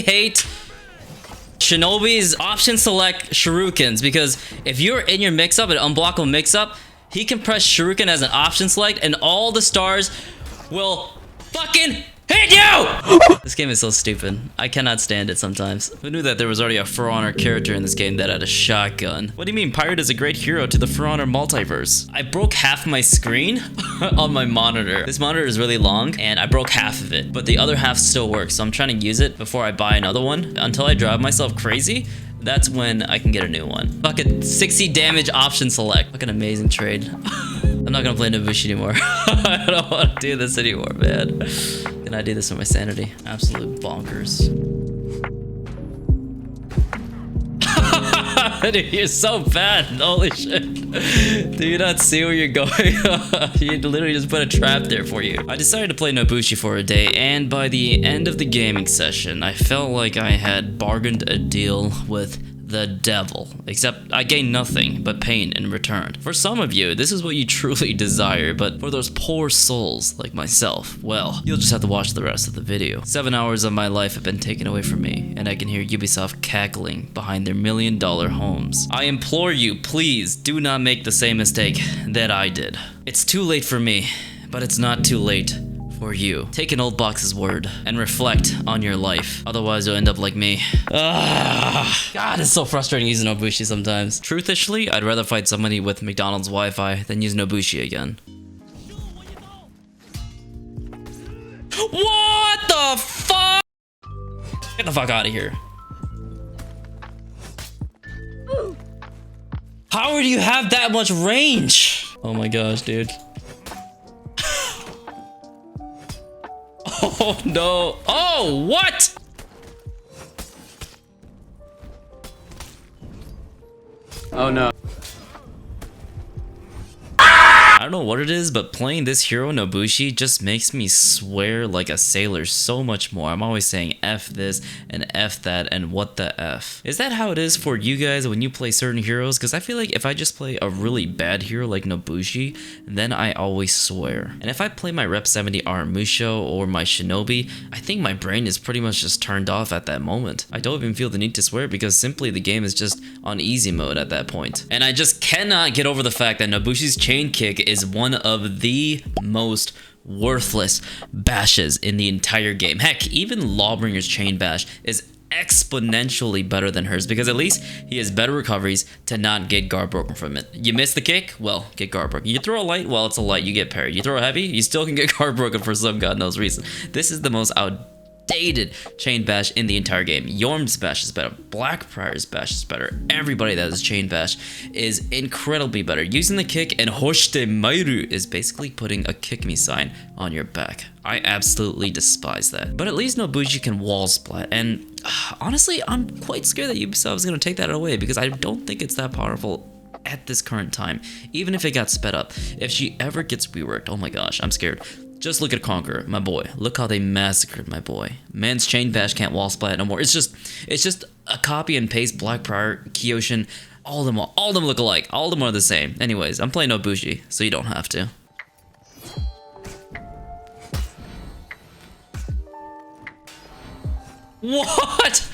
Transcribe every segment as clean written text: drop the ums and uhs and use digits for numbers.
hate Shinobi's option select shurikens, because if you're in your mix-up, an unblockable mix-up, he can press shuriken as an option select and all the stars will fucking hit you! This game is so stupid. I cannot stand it sometimes. Who knew that there was already a For Honor character in this game that had a shotgun? What do you mean Pirate is a great hero to the For Honor multiverse? I broke half my screen on my monitor. This monitor is really long and I broke half of it, but the other half still works. So I'm trying to use it before I buy another one. Until I drive myself crazy, that's when I can get a new one. Fucking 60 damage option select. Fucking amazing trade. I'm not gonna play Nobushi anymore. I don't want to do this anymore, man. Can I do this for my sanity? Absolute bonkers. Dude, you're so bad. Holy shit. Do you not see where you're going? You literally just put a trap there for you. I decided to play Nobushi for a day, and by the end of the gaming session, I felt like I had bargained a deal with the devil, except I gain nothing but pain in return. For some of you, this is what you truly desire, but for those poor souls like myself, well, you'll just have to watch the rest of the video. 7 hours of my life have been taken away from me, and I can hear Ubisoft cackling behind their $1 million homes. I implore you, please do not make the same mistake that I did. It's too late for me, but it's not too late for you. Take an old box's word and reflect on your life. Otherwise, you'll end up like me. God, it's so frustrating using Nobushi sometimes. Truthishly, I'd rather fight somebody with McDonald's Wi-Fi than use Nobushi again. What the fuck? Get the fuck out of here. How do you have that much range? Oh my gosh, dude. Oh no. Oh, what? Oh no. I don't know what it is, but playing this hero Nobushi just makes me swear like a sailor so much more. I'm always saying F this and F that and what the F. Is that how it is for you guys when you play certain heroes? Because I feel like if I just play a really bad hero like Nobushi, then I always swear. And if I play my Rep 70 Musho or my Shinobi, I think my brain is pretty much just turned off at that moment. I don't even feel the need to swear because simply the game is just on easy mode at that point. And I just cannot get over the fact that Nobushi's chain kick is one of the most worthless bashes in the entire game. Heck, even Lawbringer's chain bash is exponentially better than hers because at least he has better recoveries to not get guard broken from it. You miss the kick? Well, get guard broken. You throw a light? Well, it's a light. You get parried. You throw a heavy? You still can get guard broken for some god knows reason. This is the most outdated chain bash in the entire game. Yorm's bash is better. Blackbriar's bash is better. Everybody that has chain bash is incredibly better. Using the kick and Hoshite Mairu is basically putting a kick me sign on your back. I absolutely despise that. But at least Nobushi can wall splat, and honestly, I'm quite scared that Ubisoft is going to take that away because I don't think it's that powerful at this current time, even if it got sped up. If she ever gets reworked, oh my gosh, I'm scared. Just look at Conqueror, my boy. Look how they massacred my boy. Man's chain bash can't wall splat no more. It's just a copy and paste Blackbriar, Kyoshin, all of them look alike. All of them are the same. Anyways, I'm playing Nobushi, so you don't have to. What?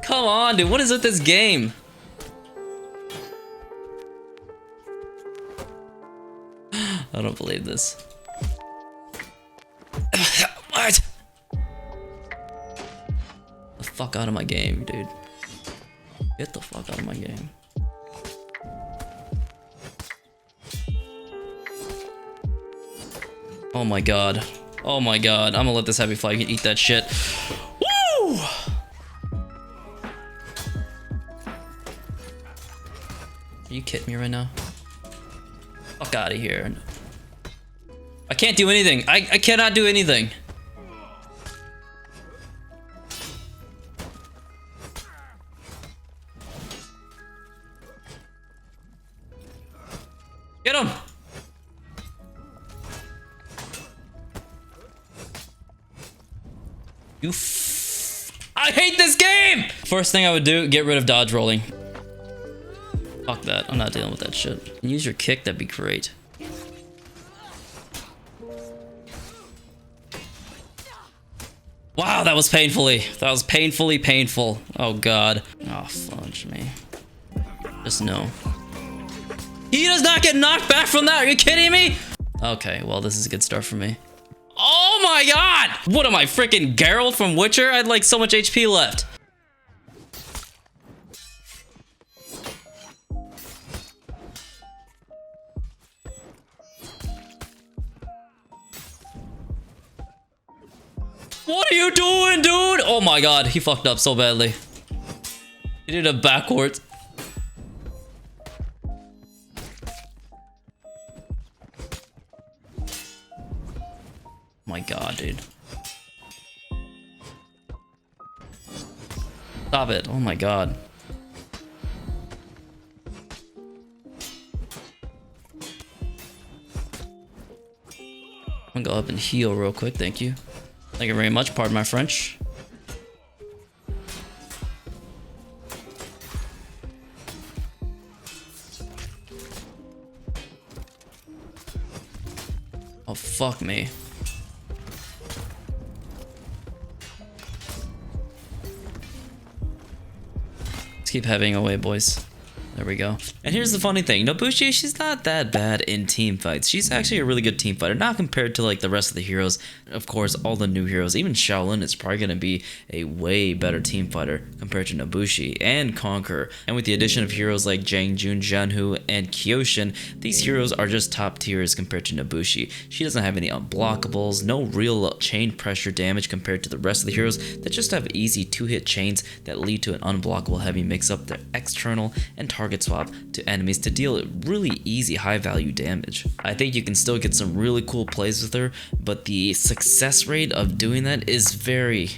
Come on, dude. What is with this game? I don't believe this. What? The fuck out of my game, dude. Get the fuck out of my game. Oh my god. Oh my god. I'm gonna let this heavy fly eat that shit. Woo! Are you kidding me right now? Fuck out of here. I can't do anything. I cannot do anything. Get him! I hate this game! First thing I would do, get rid of dodge rolling. Fuck that. I'm not dealing with that shit. Use your kick, that'd be great. Wow, that was painfully painful. Oh god. Oh, fudge me. Just no. He does not get knocked back from that. Are you kidding me? Okay, well, this is a good start for me. Oh my god! What am I, freaking Geralt from Witcher? I had like so much HP left. What are you doing, dude? Oh my god, he fucked up so badly. He did it backwards. My god, dude. Stop it. Oh my god. I'm gonna go up and heal real quick, thank you. Thank you very much, pardon my French. Oh, fuck me. Let's keep having away, boys. There we go. And here's the funny thing. Nobushi, she's not that bad in team fights. She's actually a really good team fighter. Not compared to like the rest of the heroes. Of course, all the new heroes. Even Shaolin is probably going to be a way better team fighter compared to Nobushi and Conqueror. And with the addition of heroes like Jangjun, Janhu, and Kyoshin, these heroes are just top tiers compared to Nobushi. She doesn't have any unblockables, no real chain pressure damage compared to the rest of the heroes that just have easy 2-hit chains that lead to an unblockable heavy mix-up their external and target swap to enemies to deal really easy high value damage. I think you can still get some really cool plays with her, but the success rate of doing that is very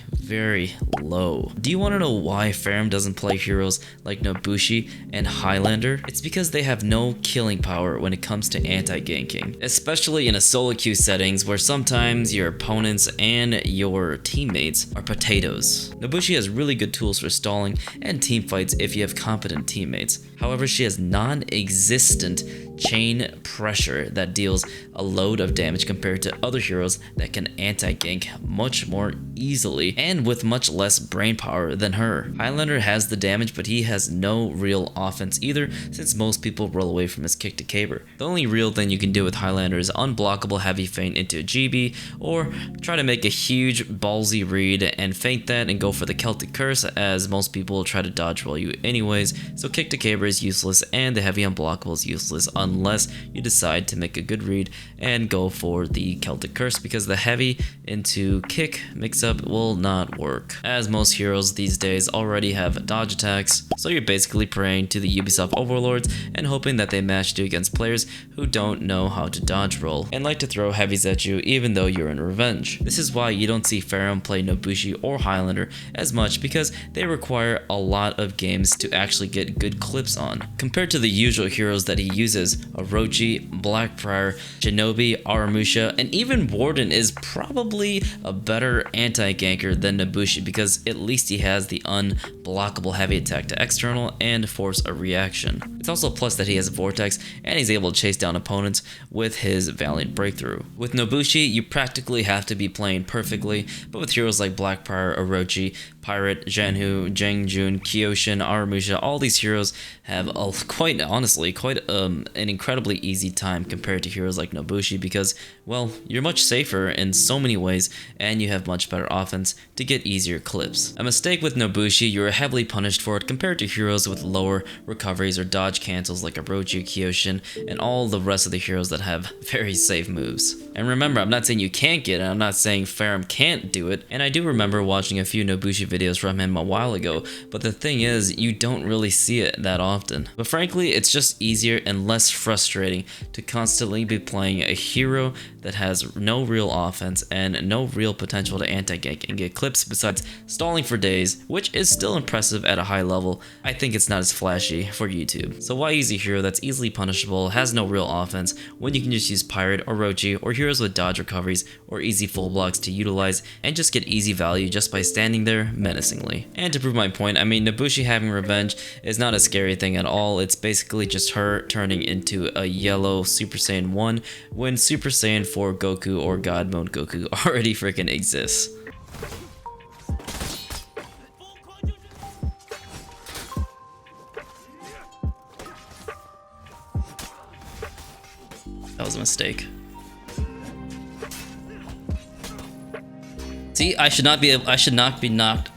low. Do you want to know why faraam doesn't play heroes like Nobushi and Highlander? It's because they have no killing power when it comes to anti-ganking, especially in a solo queue settings where sometimes your opponents and your teammates are potatoes. Nobushi has really good tools for stalling and team fights if you have competent teammates. However, she has non-existent chain pressure that deals a load of damage compared to other heroes that can anti-gank much more easily and with much less brain power than her. Highlander has the damage, but he has no real offense either, since most people roll away from his kick to caber. The only real thing you can do with Highlander is unblockable heavy feint into a GB, or try to make a huge ballsy read and feint that and go for the Celtic Curse, as most people try to dodge roll you anyways, so kick to caber is useless and the heavy unblockable is useless unless you decide to make a good read and go for the Celtic Curse, because the heavy into kick mix-up will not work, as most heroes these days already have dodge attacks, so you're basically praying to the Ubisoft overlords and hoping that they match you against players who don't know how to dodge roll and like to throw heavies at you even though you're in revenge. This is why you don't see faraam play Nobushi or Highlander as much, because they require a lot of games to actually get good clips on, compared to the usual heroes that he uses. Orochi, Blackbriar, Shinobi, Aramusha, and even Warden is probably a better anti-ganker than Nobushi, because at least he has the unblockable heavy attack to external and force a reaction. It's also a plus that he has Vortex and he's able to chase down opponents with his Valiant Breakthrough. With Nobushi, you practically have to be playing perfectly, but with heroes like Blackbriar, Orochi, Pirate, Janhu, Jangjun, Kyoshin, Aramusha, all these heroes have quite an incredibly easy time compared to heroes like Nobushi, because, well, you're much safer in so many ways and you have much better offense to get easier clips. A mistake with Nobushi, you are heavily punished for it compared to heroes with lower recoveries or dodge cancels like Orochi, Kyoshin, and all the rest of the heroes that have very safe moves. And remember, I'm not saying you can't get it, I'm not saying faraam can't do it, and I do remember watching a few Nobushi videos from him a while ago, but the thing is, you don't really see it that often. But frankly, it's just easier and less frustrating to constantly be playing a hero that has no real offense and no real potential to anti-gank and get clips besides stalling for days, which is still impressive at a high level. I think it's not as flashy for YouTube. So why use a hero that's easily punishable, has no real offense, when you can just use Pirate, Orochi, or heroes with dodge recoveries or easy full blocks to utilize and just get easy value just by standing there menacingly. And to prove my point, I mean, Nobushi having revenge is not a scary thing at all. It's basically just her turning into a yellow Super Saiyan 1 when Super Saiyan 4 Goku or God Mode Goku already freaking exists. That was a mistake. See, I should not be knocked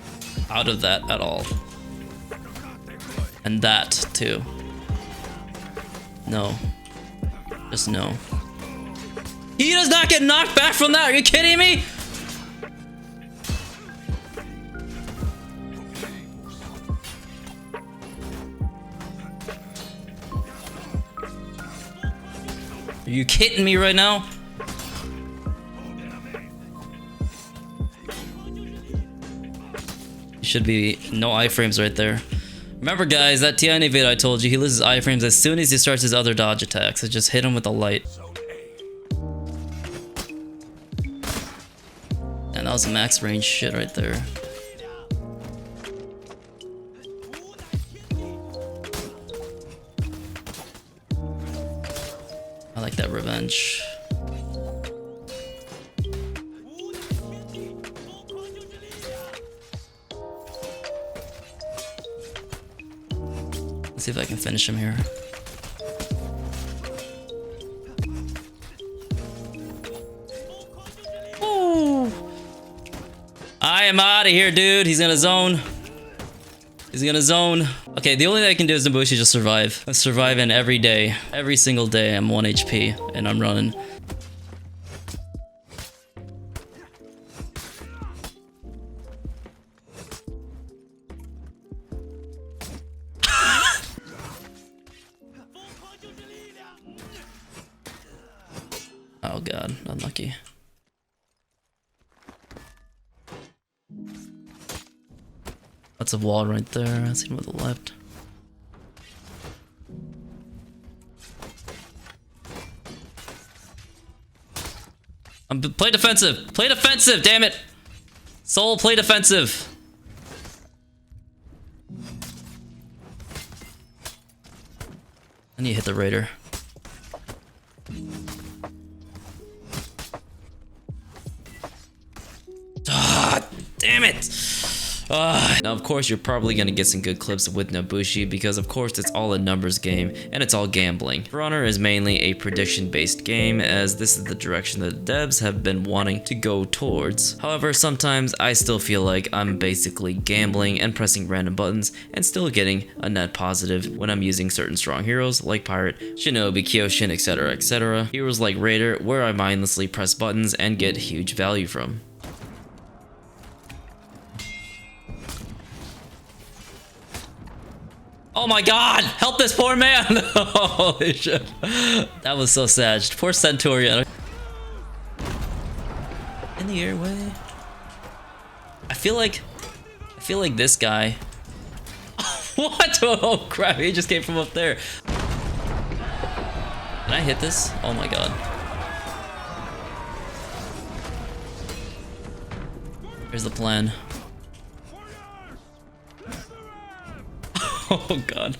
out of that at all. And that too. No. Just no. He does not get knocked back from that. Are you kidding me? Are you kidding me right now? Should be no iframes right there. Remember guys, that TI video I told you, he loses iframes as soon as he starts his other dodge attacks. So just hit him with the light. And that was max range shit right there. I like that revenge. Let's see if I can finish him here. Ooh. I am out of here, dude. He's gonna zone. He's gonna zone. Okay, the only thing I can do is Nobushi just survive. I'm surviving every day. Every single day I'm 1 HP and I'm running. Oh god, unlucky. That's a wall right there. Let's see him with the left. Play defensive! Play defensive, damn it! Sol, play defensive! I need to hit the raider. Ah, damn it! Now, of course, you're probably gonna get some good clips with Nobushi because, of course, it's all a numbers game and it's all gambling. For Honor is mainly a prediction-based game, as this is the direction that the devs have been wanting to go towards. However, sometimes I still feel like I'm basically gambling and pressing random buttons and still getting a net positive when I'm using certain strong heroes like Pirate, Shinobi, Kyoshin, etc, etc. Heroes like Raider, where I mindlessly press buttons and get huge value from. Oh my god! Help this poor man! Holy shit. That was so sad. Poor Centurion. In the airway. I feel like this guy. What? Oh crap, he just came from up there. Can I hit this? Oh my god. Here's the plan. Oh god.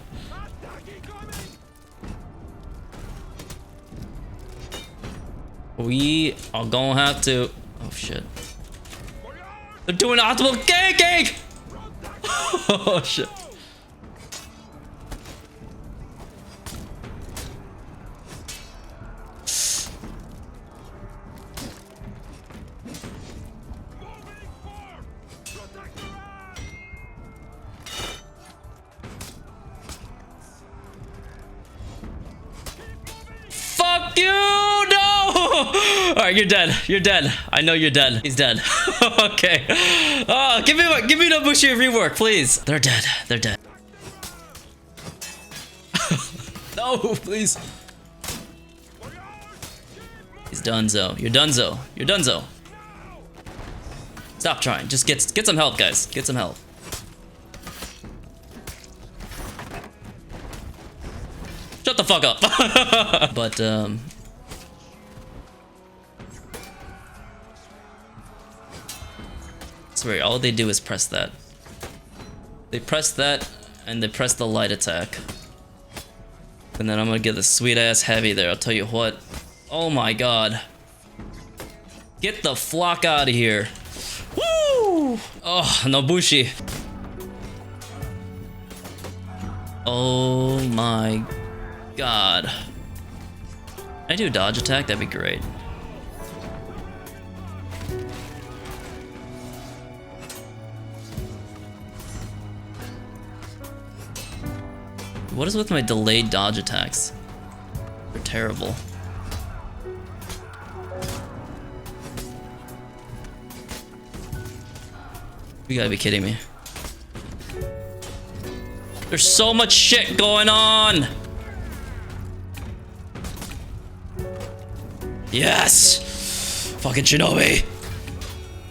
We are gonna have to. Oh shit. They're doing optimal gank! Oh shit. Fuck you! No! Alright, you're dead. You're dead. I know you're dead. He's dead. Okay. Oh, give me Nobushi a rework, please. They're dead. They're dead. No, please. He's donezo. You're donezo. You're donezo. Stop trying. Just get some help, guys. Get some help. Shut the fuck up. But swear, all they do is press that. They press that and they press the light attack. And then I'm gonna get the sweet ass heavy there, I'll tell you what. Oh my god. Get the flock out of here. Woo! Oh, Nobushi. Oh my god. Can I do a dodge attack? That'd be great. What is with my delayed dodge attacks? They're terrible. You gotta be kidding me. There's so much shit going on! Yes! Fucking Shinobi!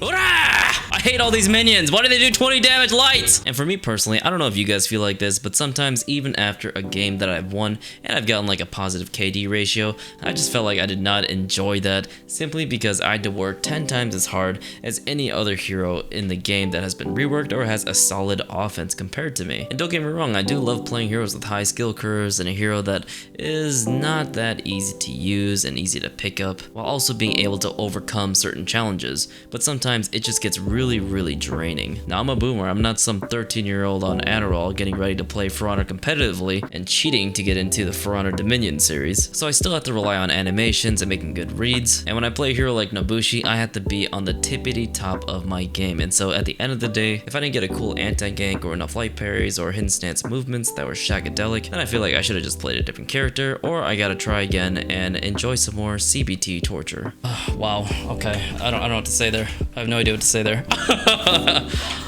Hurrah! I hate all these minions. Why do they do 20 damage light? And for me personally, I don't know if you guys feel like this, but sometimes even after a game that I've won and I've gotten like a positive KD ratio, I just felt like I did not enjoy that simply because I had to work 10 times as hard as any other hero in the game that has been reworked or has a solid offense compared to me. And don't get me wrong, I do love playing heroes with high skill curves and a hero that is not that easy to use and easy to pick up, while also being able to overcome certain challenges. But sometimes it just gets really draining. Now I'm a boomer, I'm not some 13-year-old on Adderall getting ready to play For Honor competitively and cheating to get into the For Honor Dominion series, so I still have to rely on animations and making good reads, and when I play a hero like Nobushi, I have to be on the tippity top of my game, and so at the end of the day, if I didn't get a cool anti-gank or enough light parries or hidden stance movements that were shagadelic, then I feel like I should have just played a different character, or I gotta try again and enjoy some more CBT torture. Wow, okay, I don't know what to say there. I have no idea what to say there.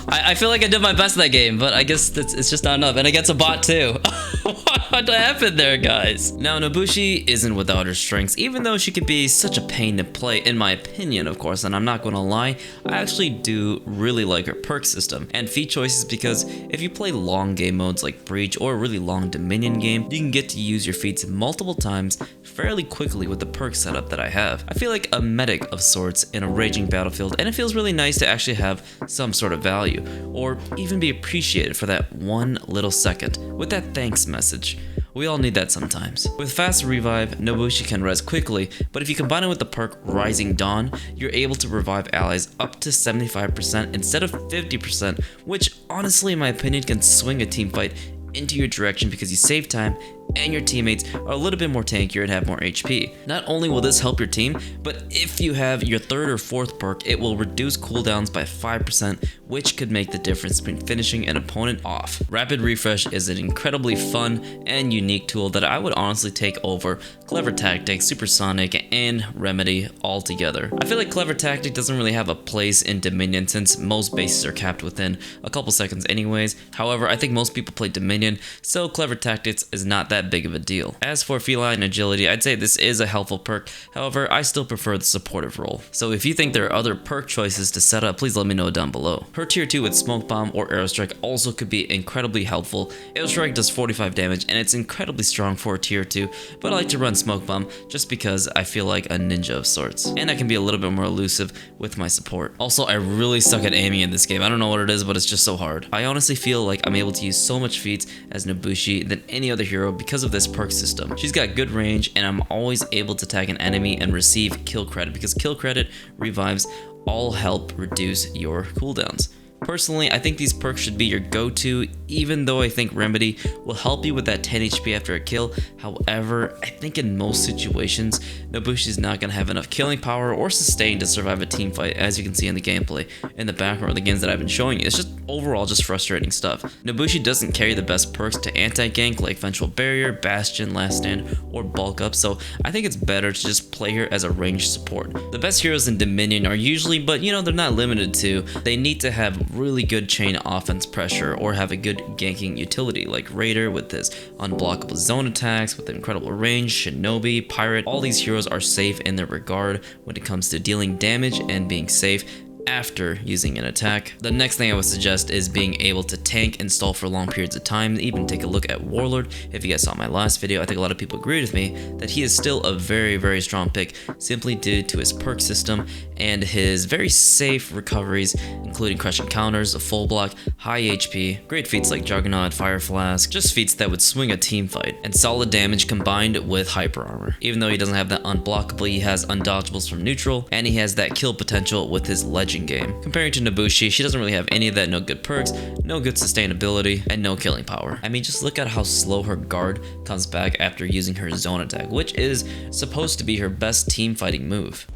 I feel like I did my best in that game, but I guess it's just not enough. And against a bot too. What happened there, guys? Now, Nobushi isn't without her strengths, even though she could be such a pain to play, in my opinion, of course, and I'm not gonna lie, I actually do really like her perk system and feat choices, because if you play long game modes like Breach or a really long Dominion game, you can get to use your feats multiple times fairly quickly with the perk setup that I have. I feel like a medic of sorts in a raging battlefield, and it feels really nice to actually have some sort of value, or even be appreciated for that one little second with that thanks message. We all need that sometimes. With fast revive, Nobushi can res quickly, but if you combine it with the perk Rising Dawn, you're able to revive allies up to 75% instead of 50%, which honestly, in my opinion, can swing a team fight into your direction because you save time and your teammates are a little bit more tankier and have more HP. Not only will this help your team, but if you have your third or fourth perk, it will reduce cooldowns by 5%, which could make the difference between finishing an opponent off. Rapid Refresh is an incredibly fun and unique tool that I would honestly take over Clever Tactic, Supersonic, and Remedy altogether. I feel like Clever Tactic doesn't really have a place in Dominion since most bases are capped within a couple seconds anyways. However, I think most people play Dominion, so Clever Tactics is not that big of a deal. As for Feline Agility, I'd say this is a helpful perk, however, I still prefer the supportive role. So if you think there are other perk choices to set up, please let me know down below. Her tier 2 with Smoke Bomb or Aerostrike also could be incredibly helpful. Aerostrike does 45 damage and it's incredibly strong for a tier 2, but I like to run Smoke Bomb just because I feel like a ninja of sorts. And I can be a little bit more elusive with my support. Also, I really suck at aiming in this game. I don't know what it is, but it's just so hard. I honestly feel like I'm able to use so much feats as Nobushi than any other hero because of this perk system. She's got good range and I'm always able to tag an enemy and receive kill credit because kill credit, revives, all help reduce your cooldowns. Personally, I think these perks should be your go-to, even though I think Remedy will help you with that 10 HP after a kill. However, I think in most situations, Nobushi's not going to have enough killing power or sustain to survive a team fight, as you can see in the gameplay in the background of the games that I've been showing you. It's just overall just frustrating stuff. Nobushi doesn't carry the best perks to anti-gank like Vengeful Barrier, Bastion, Last Stand, or Bulk Up, so I think it's better to just play her as a ranged support. The best heroes in Dominion are usually, but you know, they're not limited to, they need to have really good chain offense pressure or have a good ganking utility like Raider with his unblockable zone attacks with incredible range, Shinobi, Pirate. All these heroes are safe in their regard when it comes to dealing damage and being safe after using an attack. The next thing I would suggest is being able to tank and stall for long periods of time. Even take a look at Warlord. If you guys saw my last video, I think a lot of people agreed with me that he is still a very strong pick simply due to his perk system and his very safe recoveries, including crushing counters, a full block, high HP, great feats like Juggernaut, Fire Flask, just feats that would swing a team fight, and solid damage combined with hyper armor. Even though he doesn't have that unblockable, he has undodgeables from neutral, and he has that kill potential with his legendary challenging game. Comparing to Nobushi, she doesn't really have any of that, no good perks, no good sustainability, and no killing power. I mean, just look at how slow her guard comes back after using her zone attack, which is supposed to be her best team fighting move.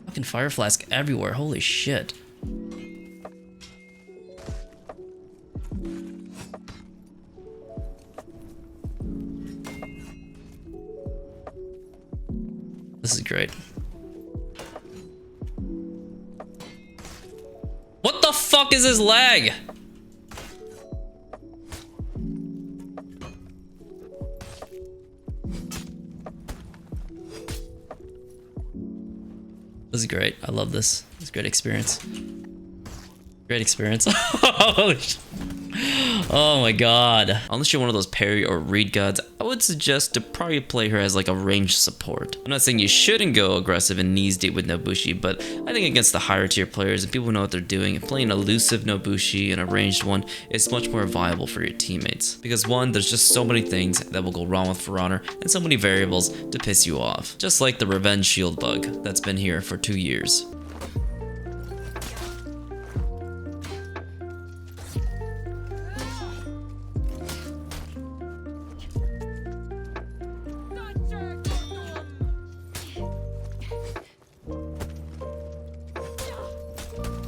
Fucking fire flask everywhere, holy shit. This is great. What the fuck is this lag? This is great. I love this. It's a great experience. Great experience. Oh my god. Unless you're one of those parry or read gods, I would suggest to probably play her as like a ranged support. I'm not saying you shouldn't go aggressive and knees deep with Nobushi, but I think against the higher tier players and people who know what they're doing, playing elusive Nobushi and a ranged one is much more viable for your teammates. Because one, there's just so many things that will go wrong with For Honor and so many variables to piss you off. Just like the revenge shield bug that's been here for 2 years.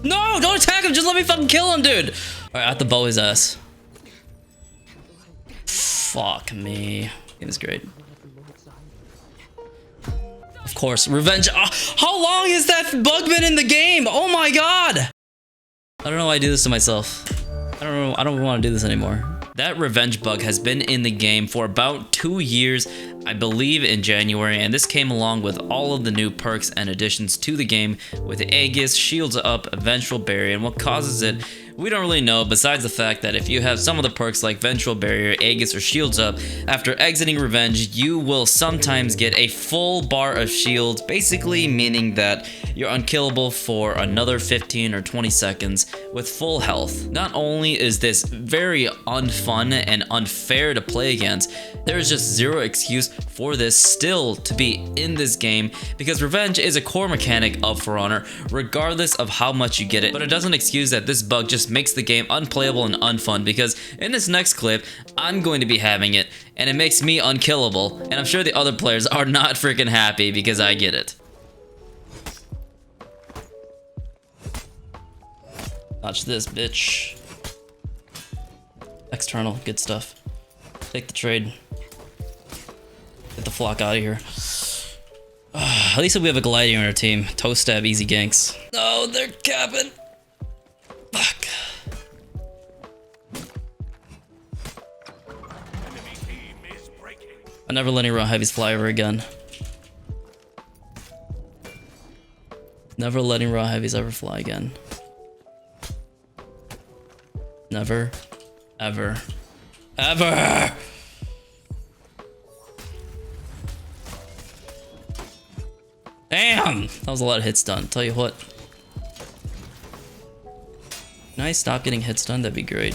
No, don't attack him, just let me fucking kill him, dude. All right, I have to bow his ass. Fuck me. It was great. Of course, revenge. How long has that bug been in the game? Oh my god. I don't know why I do this to myself. I don't know. I don't want to do this anymore. That revenge bug has been in the game for about 2 years, I believe in January, and this came along with all of the new perks and additions to the game with Aegis, Shields Up, Vengeful Barrier, and what causes it, we don't really know besides the fact that if you have some of the perks like Vengeful Barrier, Aegis, or Shields Up, after exiting Revenge, you will sometimes get a full bar of shields, basically meaning that you're unkillable for another 15 or 20 seconds with full health. Not only is this very unfun and unfair to play against, there is just zero excuse for this still to be in this game because Revenge is a core mechanic of For Honor regardless of how much you get it, but it doesn't excuse that this bug just makes the game unplayable and unfun because in this next clip, I'm going to be having it and it makes me unkillable and I'm sure the other players are not freaking happy because I get it. Watch this, bitch. External, good stuff. Take the trade. Get the flock out of here. At least we have a Gladiator on our team. Toe stab, easy ganks. No, they're capping. Fuck. I'm never letting raw heavies fly ever again. Never letting raw heavies ever fly again. Never, ever, ever! Damn! That was a lot of hits done. Tell you what. Can I stop getting hits done? That'd be great.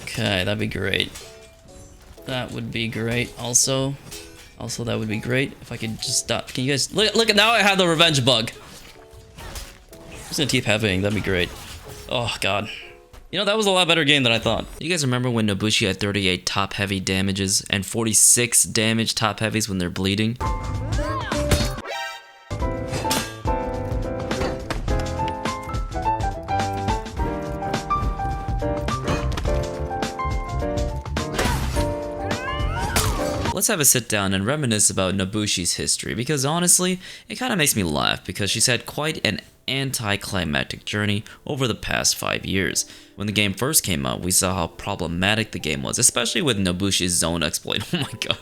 Okay, that'd be great. That would be great. Also, that would be great if I could just stop. Can you guys look at now? I have the revenge bug. I'm just gonna keep happening. That'd be great. Oh god. You know, that was a lot better game than I thought. You guys remember when Nobushi had 38 top heavy damages and 46 damage top heavies when they're bleeding? Let's have a sit down and reminisce about Nobushi's history because honestly, it kind of makes me laugh because she's had quite an anticlimactic journey over the past 5 years. When the game first came out, we saw how problematic the game was, especially with Nobushi's zone exploit. Oh my god,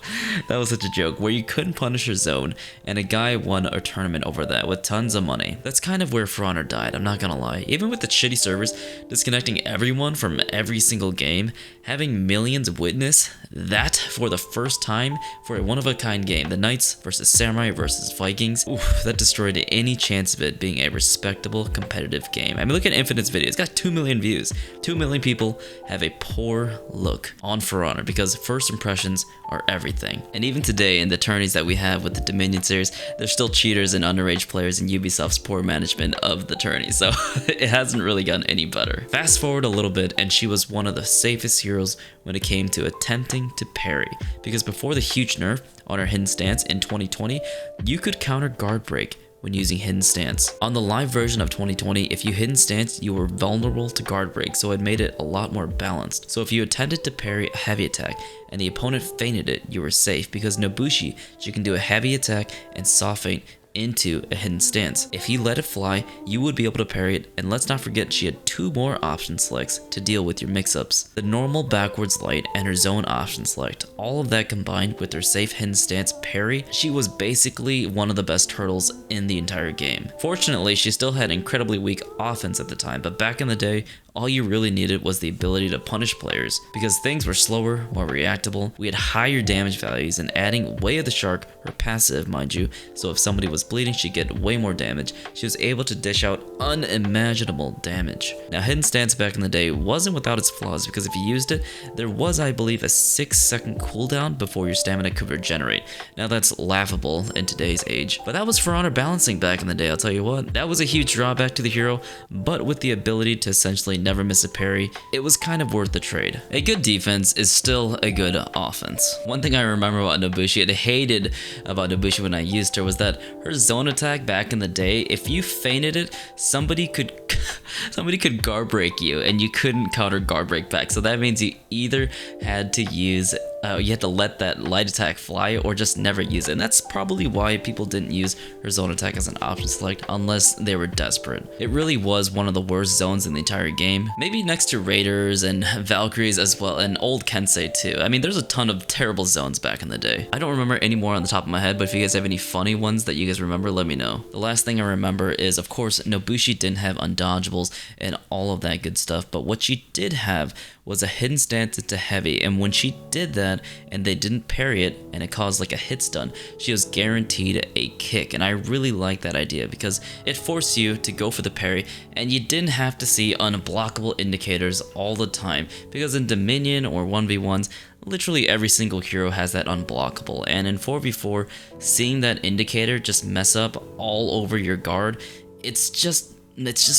that was such a joke, where you couldn't punish her zone, and a guy won a tournament over that with tons of money. That's kind of where For Honor died, I'm not gonna lie. Even with the shitty servers disconnecting everyone from every single game, having millions witness that for the first time for a one-of-a-kind game, the Knights versus Samurai versus Vikings. Oof, that destroyed any chance of it being a respectable competitive game. I mean, look at Infinite's video. It's got 2 million views. 2 million people have a poor look on For Honor because first impressions are everything. And even today in the tourneys that we have with the Dominion series, there's still cheaters and underage players in Ubisoft's poor management of the tourney, so it hasn't really gotten any better. Fast forward a little bit and she was one of the safest heroes when it came to attempting to parry, because before the huge nerf on her hidden stance in 2020, you could counter guard break when using hidden stance. On the live version of 2020, if you hidden stance, you were vulnerable to guard break, so it made it a lot more balanced. So if you attempted to parry a heavy attack and the opponent feinted it, you were safe, because Nobushi, she can do a heavy attack and soft feint into a hidden stance. If he let it fly, you would be able to parry it, and let's not forget she had 2 more option selects to deal with your mix-ups. The normal backwards light and her zone option select, all of that combined with her safe hidden stance parry, she was basically one of the best turtles in the entire game. Fortunately, she still had incredibly weak offense at the time, but back in the day, all you really needed was the ability to punish players, because things were slower, more reactable, we had higher damage values, and adding Way of the Shark, her passive mind you, so if somebody was bleeding she'd get way more damage, she was able to dish out unimaginable damage. Now hidden stance back in the day wasn't without its flaws, because if you used it, there was I believe a 6-second cooldown before your stamina could regenerate. Now that's laughable in today's age, but that was For Honor balancing back in the day, I'll tell you what. That was a huge drawback to the hero, but with the ability to essentially never miss a parry, it was kind of worth the trade. A good defense is still a good offense. One thing I remember about Nobushi and hated about Nobushi when I used her was that her zone attack back in the day, if you feinted it, somebody could guard break you and you couldn't counter guard break back. So that means you either had to use you had to let that light attack fly or just never use it. And that's probably why people didn't use her zone attack as an option select unless they were desperate. It really was one of the worst zones in the entire game. Maybe next to Raiders and Valkyries as well, and old Kensei too. I mean, there's a ton of terrible zones back in the day. I don't remember any more on the top of my head, but if you guys have any funny ones that you guys remember, let me know. The last thing I remember is, of course, Nobushi didn't have undodgeables and all of that good stuff, but what she did have was a hidden stance into heavy, and when she did that and they didn't parry it and it caused like a hit stun, she was guaranteed a kick. And I really like that idea because it forced you to go for the parry and you didn't have to see unblockable indicators all the time, because in Dominion or 1v1s, literally every single hero has that unblockable, and in 4v4, seeing that indicator just mess up all over your guard, it's just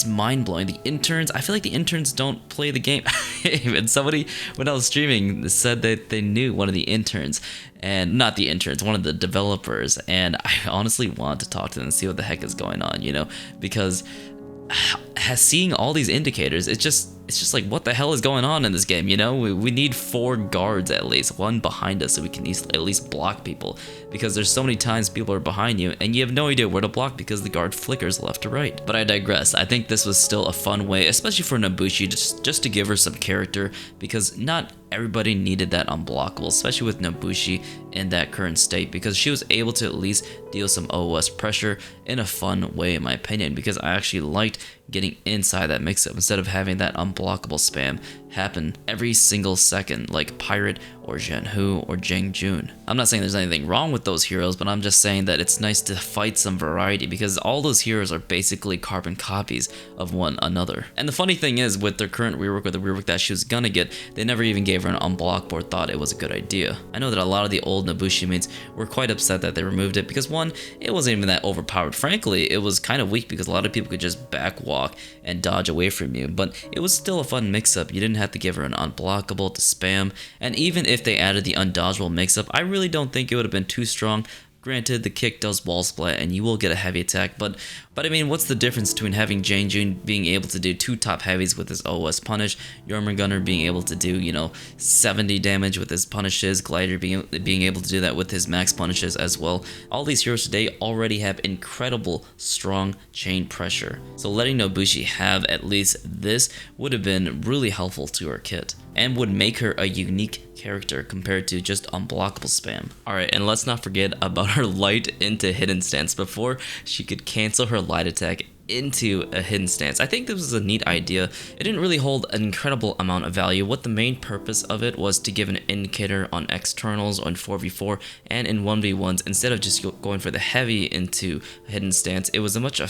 mind-blowing. The interns, I feel like the interns don't play the game. And somebody, when I was streaming, said that they knew one of the interns, and not the interns, one of the developers, and I honestly want to talk to them and see what the heck is going on, you know, because seeing all these indicators, it's just like, what the hell is going on in this game, you know? We need 4 guards at least, one behind us so we can at least block people, because there's so many times people are behind you and you have no idea where to block because the guard flickers left to right. But I digress. I think this was still a fun way, especially for Nobushi, just to give her some character, because not everybody needed that unblockable, especially with Nobushi in that current state, because she was able to at least deal some OOS pressure in a fun way, in my opinion, because I actually liked getting inside that mix-up instead of having that unblockable spam happen every single second like Pirate or Zhenhu or Jang Jun. I'm not saying there's anything wrong with those heroes, but I'm just saying that it's nice to fight some variety, because all those heroes are basically carbon copies of one another. And the funny thing is, with their current rework, or the rework that she was gonna get, they never even gave her an unblockable or thought it was a good idea. I know that a lot of the old Nobushi mates were quite upset that they removed it, because one, it wasn't even that overpowered. Frankly, it was kind of weak because a lot of people could just backwalk and dodge away from you, but it was still a fun mix-up. You didn't have to give her an unblockable to spam, and even if they added the undodgeable mix-up, I really don't think it would have been too strong. Granted, the kick does wall splat and you will get a heavy attack, but I mean, what's the difference between having Jang Jun being able to do 2 top heavies with his OS punish, Jormungandr being able to do, you know, 70 damage with his punishes, Glider being able to do that with his max punishes as well. All these heroes today already have incredible strong chain pressure, so letting Nobushi have at least this would have been really helpful to her kit, and would make her a unique character compared to just unblockable spam. Alright, and let's not forget about her light into hidden stance. Before she could cancel her light attack into a hidden stance. I think this was a neat idea. It didn't really hold an incredible amount of value. What the main purpose of it was to give an indicator on externals on 4v4 and in 1v1s. Instead of just going for the heavy into a hidden stance, it was a much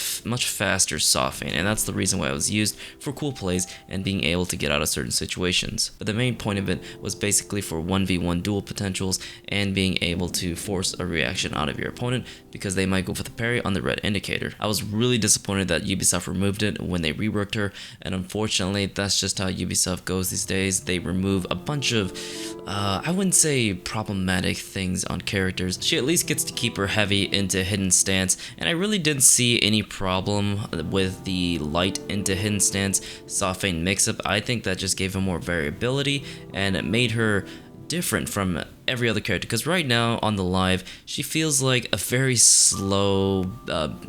faster soft feint, and that's the reason why it was used for cool plays and being able to get out of certain situations. But the main point of it was basically for 1v1 duel potentials and being able to force a reaction out of your opponent because they might go for the parry on the red indicator. I was really disappointed that Ubisoft removed it when they reworked her, and unfortunately that's just how Ubisoft goes these days. They remove a bunch of I wouldn't say problematic things on characters. She at least gets to keep her heavy into hidden stance, and I really didn't see any problem with the light into hidden stance soft feint mix-up. I think that just gave her more variability and it made her different from every other character, because right now on the live she feels like a very slow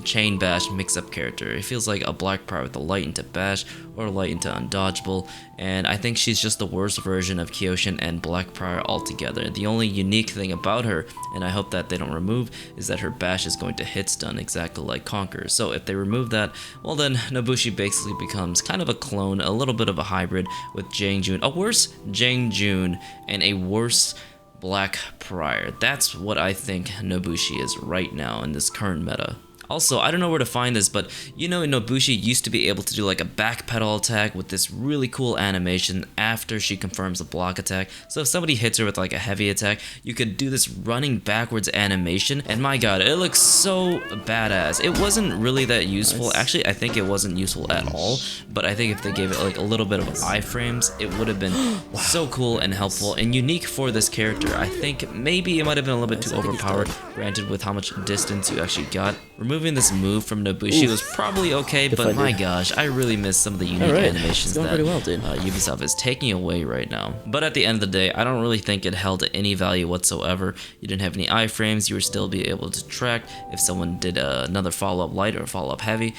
chain bash mix-up character. It feels like a black prior with a light into bash or a light into undodgeable, and I think she's just the worst version of Kyoshin and black prior altogether. The only unique thing about her, and I hope that they don't remove, is that her bash is going to hit stun exactly like Conqueror. So if they remove that, well then Nobushi basically becomes kind of a clone, a little bit of a hybrid with Jang Jun, a worse Jang Jun and a worse black prior. That's what I think Nobushi is right now in this current meta. Also, I don't know where to find this, but you know Nobushi used to be able to do like a backpedal attack with this really cool animation after she confirms a block attack. So if somebody hits her with like a heavy attack, you could do this running backwards animation, and my god, it looks so badass. It wasn't really that useful. Actually, I think it wasn't useful at all, but I think if they gave it like a little bit of iframes, it would have been wow, so cool and helpful and unique for this character. I think maybe it might have been a little bit too overpowered, granted with how much distance you actually got. Removing this move from Nobushi was probably okay, but my gosh, I really miss some of the unique animations that Ubisoft is taking away right now. But at the end of the day, I don't really think it held any value whatsoever. You didn't have any iframes, you would still be able to track if someone did another follow-up light or follow-up heavy.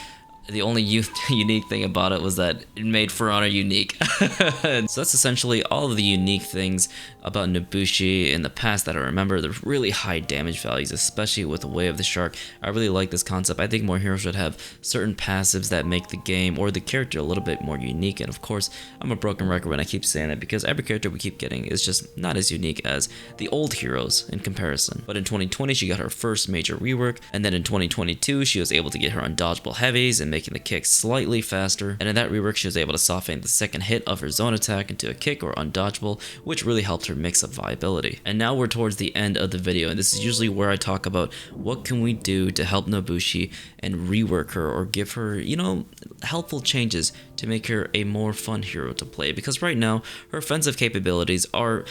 The only unique thing about it was that it made For Honor unique. So that's essentially all of the unique things about Nobushi in the past that I remember. The really high damage values, especially with the Way of the Shark. I really like this concept. I think more heroes should have certain passives that make the game or the character a little bit more unique. And of course, I'm a broken record when I keep saying it, because every character we keep getting is just not as unique as the old heroes in comparison. But in 2020, she got her first major rework, and then in 2022, she was able to get her undodgeable heavies and making the kick slightly faster, and in that rework she was able to soft feint the second hit of her zone attack into a kick or undodgeable, which really helped her mix up viability. And now we're towards the end of the video, and this is usually where I talk about what can we do to help Nobushi and rework her or give her, you know, helpful changes to make her a more fun hero to play, because right now her offensive capabilities are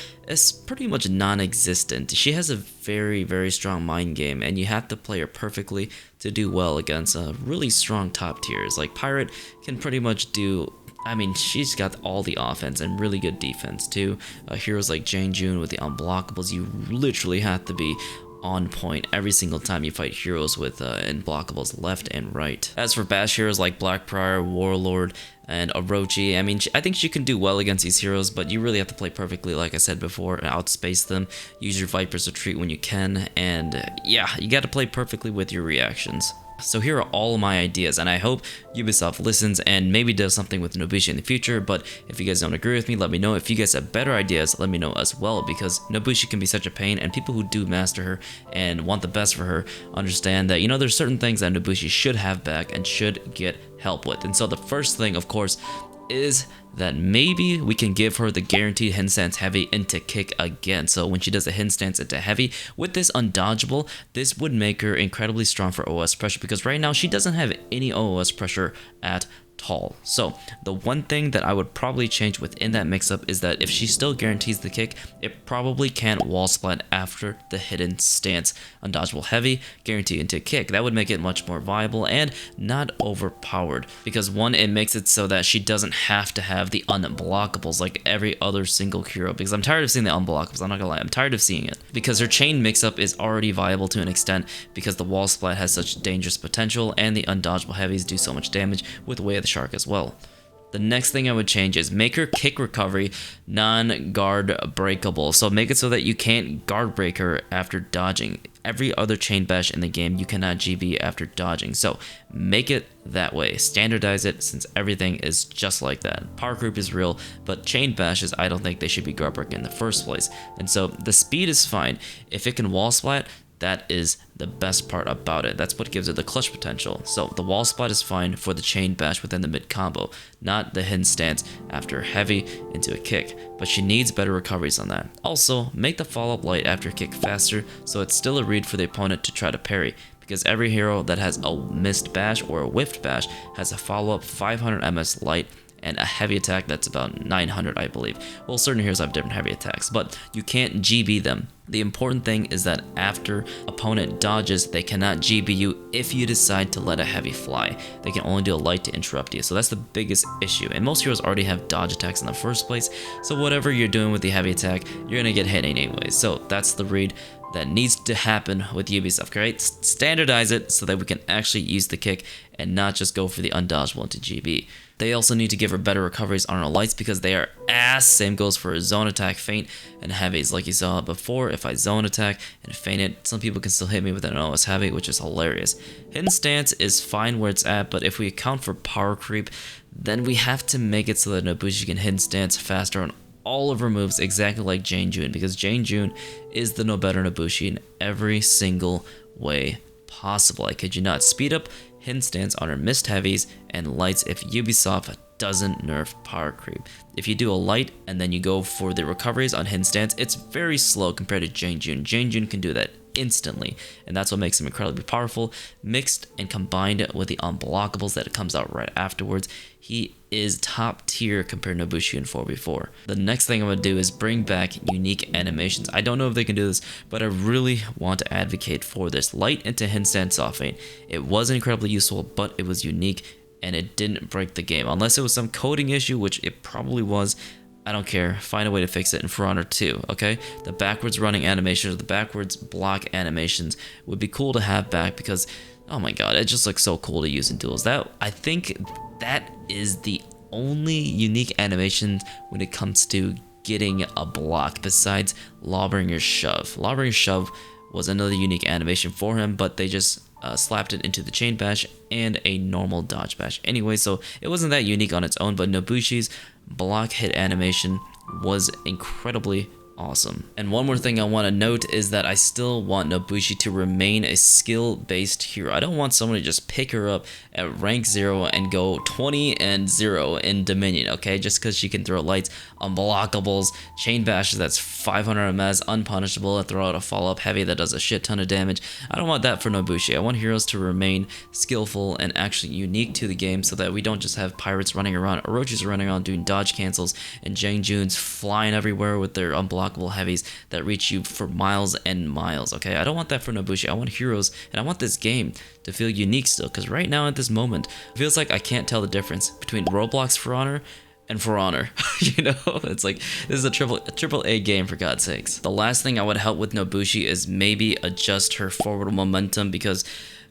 pretty much non-existent. She has a very strong mind game, and you have to play her perfectly to do well against really strong top tiers. Like Pirate can pretty much do, I mean, she's got all the offense and really good defense too. Heroes like Jang Jun with the unblockables, you literally have to be on point every single time you fight heroes with unblockables left and right. As for bash heroes like Black Prior, Warlord, and Orochi, I mean, I think she can do well against these heroes, but you really have to play perfectly, like I said before, and outspace them. Use your Viper's Retreat when you can, and yeah, you got to play perfectly with your reactions. So here are all my ideas, and I hope Ubisoft listens and maybe does something with Nobushi in the future. But if you guys don't agree with me, let me know. If you guys have better ideas, let me know as well, because Nobushi can be such a pain, and people who do master her and want the best for her understand that, you know, there's certain things that Nobushi should have back and should get help with. And so the first thing, of course, is that maybe we can give her the guaranteed hidden stance heavy into kick again. So when she does a hidden stance into heavy with this undodgeable, this would make her incredibly strong for OS pressure, because right now she doesn't have any OS pressure at all. So the one thing that I would probably change within that mix-up is that if she still guarantees the kick, it probably can't wall splat after the hidden stance. Undodgeable heavy, guarantee into kick. That would make it much more viable and not overpowered, because one, it makes it so that she doesn't have to have the unblockables like every other single hero, because I'm tired of seeing the unblockables. I'm not gonna lie, I'm tired of seeing it, because her chain mix-up is already viable to an extent, because the wall splat has such dangerous potential and the undodgeable heavies do so much damage with Way of the Shark as well. The next thing I would change is make her kick recovery non-guard breakable. So make it so that you can't guard break her after dodging. Every other chain bash in the game, you cannot GB after dodging. So make it that way. Standardize it since everything is just like that. Power creep is real, but chain bashes, I don't think they should be guard break in the first place. And so the speed is fine. If it can wall splat, that is the best part about it. That's what gives it the clutch potential. So the wall splat is fine for the chain bash within the mid combo, not the hidden stance after heavy into a kick, but she needs better recoveries on that. Also, make the follow-up light after a kick faster so it's still a read for the opponent to try to parry, because every hero that has a missed bash or a whiffed bash has a follow-up 500 ms light and a heavy attack that's about 900, I believe. Well, certain heroes have different heavy attacks, but you can't GB them. The important thing is that after opponent dodges, they cannot GB you if you decide to let a heavy fly. They can only do a light to interrupt you, so that's the biggest issue. And most heroes already have dodge attacks in the first place, so whatever you're doing with the heavy attack, you're gonna get hit anyway. So that's the read that needs to happen with Ubisoft, right? Standardize it so that we can actually use the kick and not just go for the undodgeable into GB. They also need to give her better recoveries on her lights because they are ass. Same goes for zone attack, feint, and heavies. Like you saw before, if I zone attack and feint it, some people can still hit me with an OS heavy, which is hilarious. Hidden stance is fine where it's at, but if we account for power creep, then we have to make it so that Nobushi can hidden stance faster on all of her moves exactly like Jane June, because Jane June is the no better Nobushi in every single way possible. I kid you not. Speed up hidden stance on her missed heavies and lights if Ubisoft doesn't nerf power creep. If you do a light and then you go for the recoveries on hidden stance, it's very slow compared to Jane June. Jane June can do that instantly, and that's what makes him incredibly powerful. Mixed and combined with the unblockables that it comes out right afterwards, he is top tier compared to Nobushi in 4v4. The next thing I'm going to do is bring back unique animations. I don't know if they can do this, but I really want to advocate for this. Light into hidden stance off feint. It was incredibly useful, but it was unique and it didn't break the game. Unless it was some coding issue, which it probably was. I don't care. Find a way to fix it in For Honor 2, okay? The backwards running animations, or the backwards block animations would be cool to have back because, oh my god, it just looks so cool to use in duels. I think that is the only unique animation when it comes to getting a block besides Lawbringer Shove. Lawbringer Shove was another unique animation for him, but they just slapped it into the chain bash and a normal dodge bash anyway, so it wasn't that unique on its own, but Nobushi's block hit animation was incredibly awesome. And one more thing I want to note is that I still want Nobushi to remain a skill-based hero. I don't want someone to just pick her up at rank 0 and go 20-0 in Dominion, okay? Just because she can throw lights, unblockables, chain bashes that's 500 ms, unpunishable, and throw out a follow-up heavy that does a shit ton of damage. I don't want that for Nobushi. I want heroes to remain skillful and actually unique to the game so that we don't just have pirates running around, Orochis running around doing dodge cancels, and Jane Junes flying everywhere with their unblockable heavies that reach you for miles and miles, okay? I don't want that for Nobushi. I want heroes, and I want this game to feel unique still, because right now at this moment, it feels like I can't tell the difference between Roblox For Honor and For Honor. You know, it's like, this is a triple A game, for God's sakes. The last thing I would help with Nobushi is maybe adjust her forward momentum, because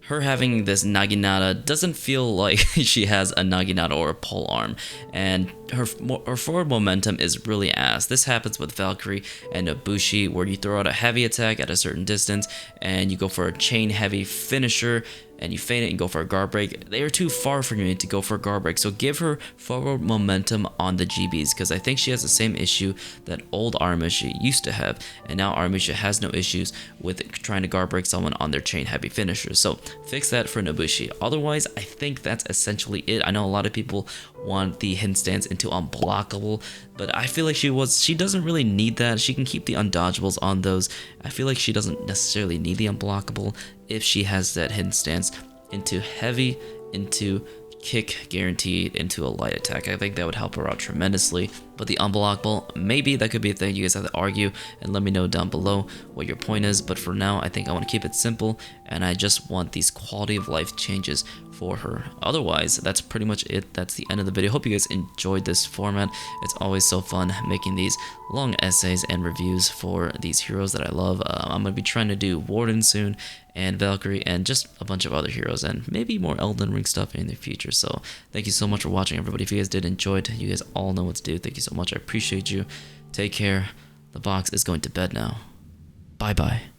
her having this Naginata doesn't feel like she has a Naginata or a pole arm, and her forward momentum is really ass. This happens with Valkyrie and Nobushi, where you throw out a heavy attack at a certain distance, and you go for a chain heavy finisher, and you feint it and go for a guard break. They are too far from you to go for a guard break, so give her forward momentum on the GBs, because I think she has the same issue that old Aramisha used to have, and now Aramisha has no issues with trying to guard break someone on their chain heavy finishers. So fix that for Nobushi. Otherwise, I think that's essentially it. I know a lot of people want the hidden stance into unblockable, but I feel like she doesn't really need that. She can keep the undodgeables on those. I feel like she doesn't necessarily need the unblockable if she has that hidden stance into heavy, into kick guaranteed, into a light attack. I think that would help her out tremendously. But the unblockable, maybe that could be a thing. You guys have to argue and let me know down below what your point is. But for now, I think I want to keep it simple, and I just want these quality of life changes for her. Otherwise, that's pretty much it. That's the end of the video. Hope you guys enjoyed this format. It's always so fun making these long essays and reviews for these heroes that I love. I'm going to be trying to do Warden soon, and Valkyrie, and just a bunch of other heroes, and maybe more Elden Ring stuff in the future. So thank you so much for watching, everybody. If you guys did enjoy it, you guys all know what to do. Thank you so much. I appreciate you. Take care. The box is going to bed now. Bye-bye.